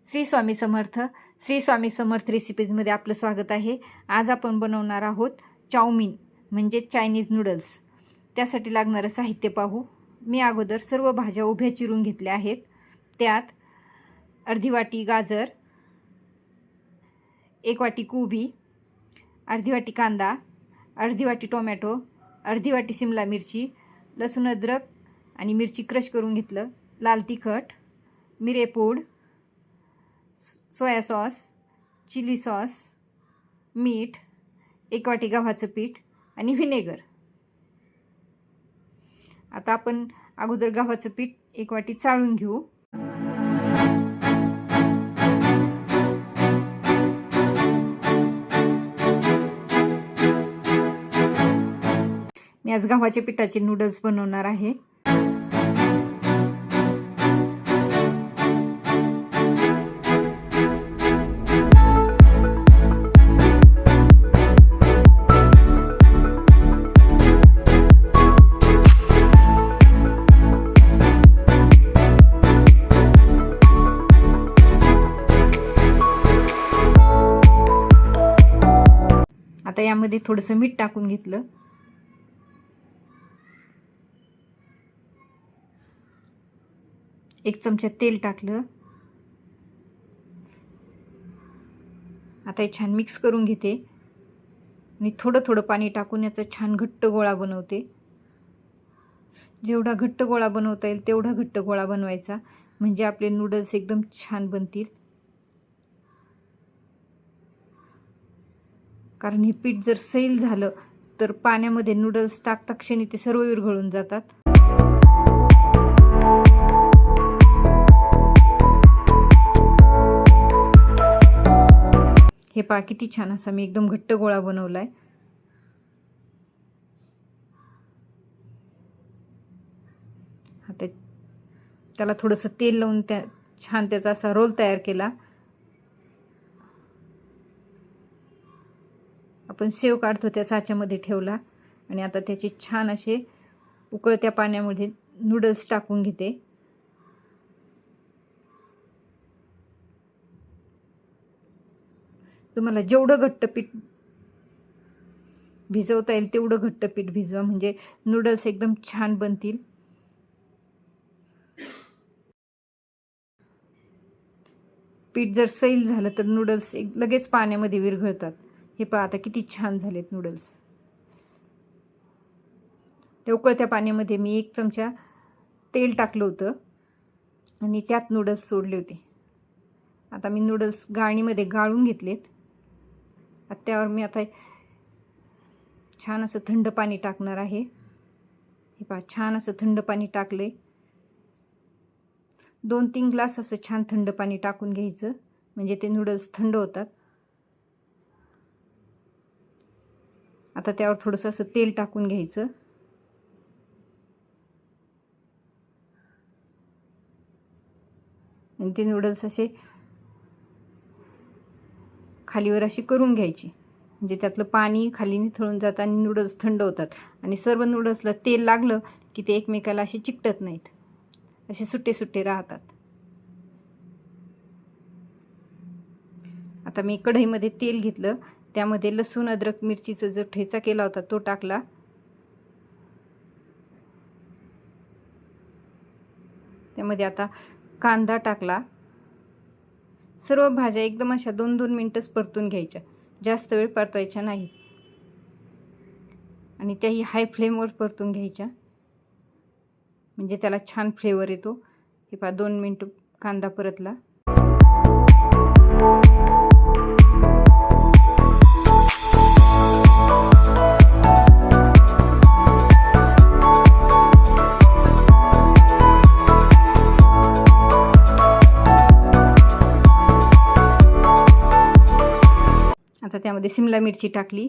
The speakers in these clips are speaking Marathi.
श्री स्वामी समर्थ. श्री स्वामी समर्थ रेसिपीजमध्ये आपलं स्वागत आहे. आज आपण बनवणार आहोत चाऊमिन म्हणजे चायनीज नूडल्स. त्यासाठी लागणारं साहित्य पाहू. मी अगोदर सर्व भाज्या उभ्या चिरून घेतल्या आहेत. त्यात अर्धी वाटी गाजर, 1 वाटी कोबी, अर्धी वाटी कांदा, अर्धी वाटी टोमॅटो, अर्धी वाटी शिमला मिरची, लसूण अद्रक आणि मिरची क्रश करून घेतलं, लाल तिखट, मिरेपूड, सोया सॉस, चिली सॉस, मीठ, 1 वाटी गव्हाचं पीठ आणि व्हिनेगर. आता आपण अगोदर गव्हाचं पीठ 1 वाटी चाळून घेऊ. मी आज गव्हाच्या पिठाचे नूडल्स बनवणार आहे. आता यामध्ये थोडंसं मीठ टाकून घेतलं. एक चमचा तेल टाकलं. आता हे छान मिक्स करून घेते आणि थोडं थोडं पाणी टाकून याचा छान घट्ट गोळा बनवते. जेवढा घट्ट गोळा बनवता येईल तेवढा घट्ट गोळा बनवायचा, म्हणजे आपले नूडल्स एकदम छान बनतील. कारण हे पीठ जर सैल झालं तर पाण्यामध्ये नूडल्स टाकता क्षणी ते सर्व विरघळून जातात. हे पहा किती छान असा मी एकदम घट्ट गोळा बनवलाय. आता त्याला थोडंसं तेल लावून छान त्याचा असा रोल तयार केला. आपण शेव काढतो त्या साच्यामध्ये ठेवला आणि आता त्याचे छान असे उकळत्या पाण्यामध्ये नूडल्स टाकून घेते. तुम्हाला जेवढं घट्ट पीठ भिजवता येईल तेवढं घट्ट पीठ भिजवा, म्हणजे नूडल्स एकदम छान बनतील. पीठ जर सैल झालं तर नूडल्स लगेच पाण्यामध्ये विरघळतात. हे पहा आता किती छान झालेत नूडल्स. त्या उकळत्या पाण्यामध्ये मी 1 चमचा तेल टाकलं होतं आणि त्यात नूडल्स सोडले होते. आता मी नूडल्स गाळणीमध्ये गाळून घेतलेत. त्यावर मी आता छान असं थंड पाणी टाकणार आहे. हे पहा छान असं थंड पाणी टाकले. 2-3 ग्लास असं छान थंड पाणी टाकून घ्यायचं, म्हणजे ते नूडल्स थंड होतात. आता त्यावर थोडंसं असं तेल टाकून घ्यायचं. आणि ते नूडल्स असे खालीवर अशी करून घ्यायची, म्हणजे त्यातलं पाणी खाली निथळून जातं आणि नूडल्स थंड होतात. आणि सर्व नूडल्सला तेल लागलं की ते एकमेकाला असे चिकटत नाहीत, असे सुट्टे सुट्टे राहतात. आता मी कढईमध्ये तेल घेतलं, त्यामध्ये लसूण अद्रक मिरचीचा जो ठेचा केला होता तो टाकला. त्यामध्ये आता कांदा टाकला. सर्व भाज्या एकदम अशा 2-2 मिनिटच परतून घ्यायच्या, जास्त वेळ परतायच्या नाही. आणि त्याही हाय फ्लेमवर परतून घ्यायच्या, म्हणजे त्याला छान फ्लेवर येतो. हे पहा 2 मिनिट कांदा परतला. आता त्यामध्ये शिमला मिरची टाकली.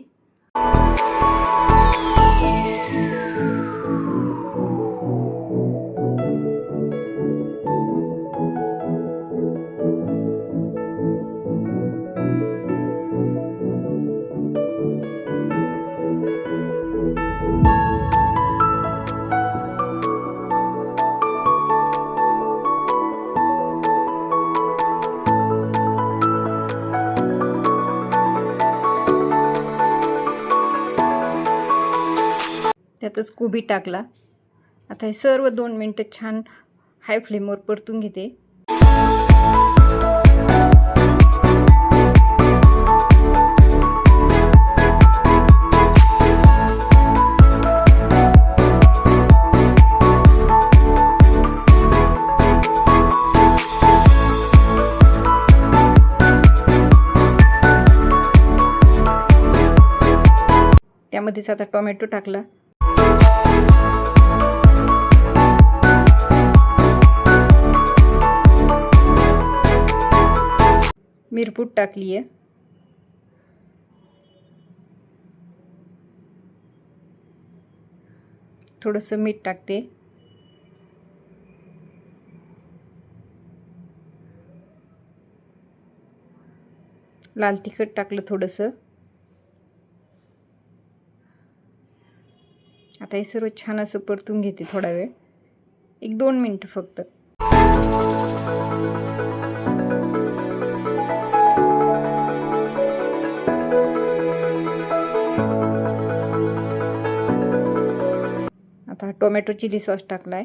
त्यातच कोबी टाकला. आता हे सर्व 2 मिनटं छान हाय फ्लेमवर परतून घेते. त्यामध्येच आता टोमॅटो टाकला. मिरपूड टाकली आहे. थोडंसं मीठ टाकते. लाल तिखट टाकलं थोडंसं. आता हे सर्व छान असं परतून घेते थोडा वेळ, 1-2 मिनिटं फक्त. आता टोमॅटो चिली सॉस टाकलाय.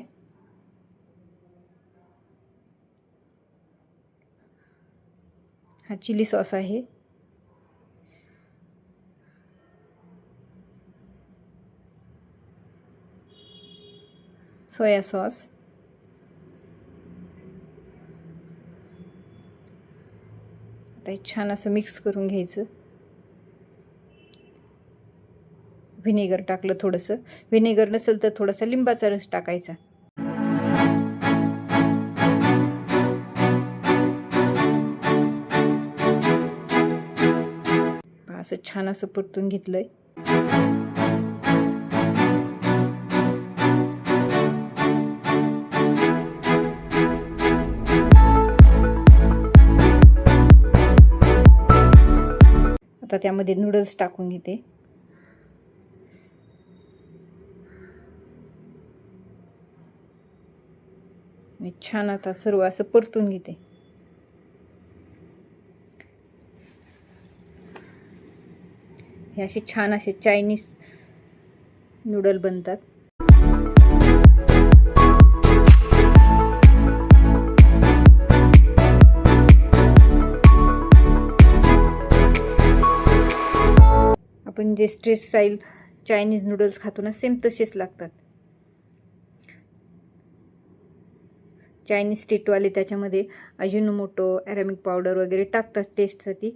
हा चिली सॉस आहे. Soya sauce. आता हे छान असं मिक्स करून घ्यायचं. व्हिनेगर टाकलं थोडंसं. व्हिनेगर नसेल तर थोडासा लिंबाचा रस टाकायचा. असं छान असं परतून घेतलंय. आता त्यामध्ये नूडल्स टाकून घेते. छान आता सर्व असं परतून घेते. हे असे छान असे चायनीज नूडल बनतात. आपण जे स्ट्रीट स्टाईल चायनीज नूडल्स खातो ना, सेम तसेच लागतात. चायनीज स्ट्रीटवाले त्याच्यामध्ये अजिनोमोटो, ॲरामिक पावडर वगैरे टाकतात टेस्टसाठी,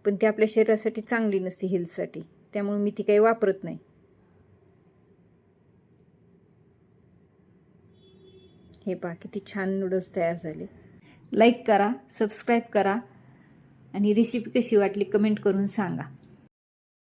पण ती आपल्या शरीरासाठी चांगली नसते, हेल्थसाठी. त्यामुळे मी ती काही वापरत नाही. हे पहा किती छान नूडल्स तयार झाले. लाईक करा, सबस्क्राईब करा आणि रेसिपी कशी वाटली कमेंट करून सांगा.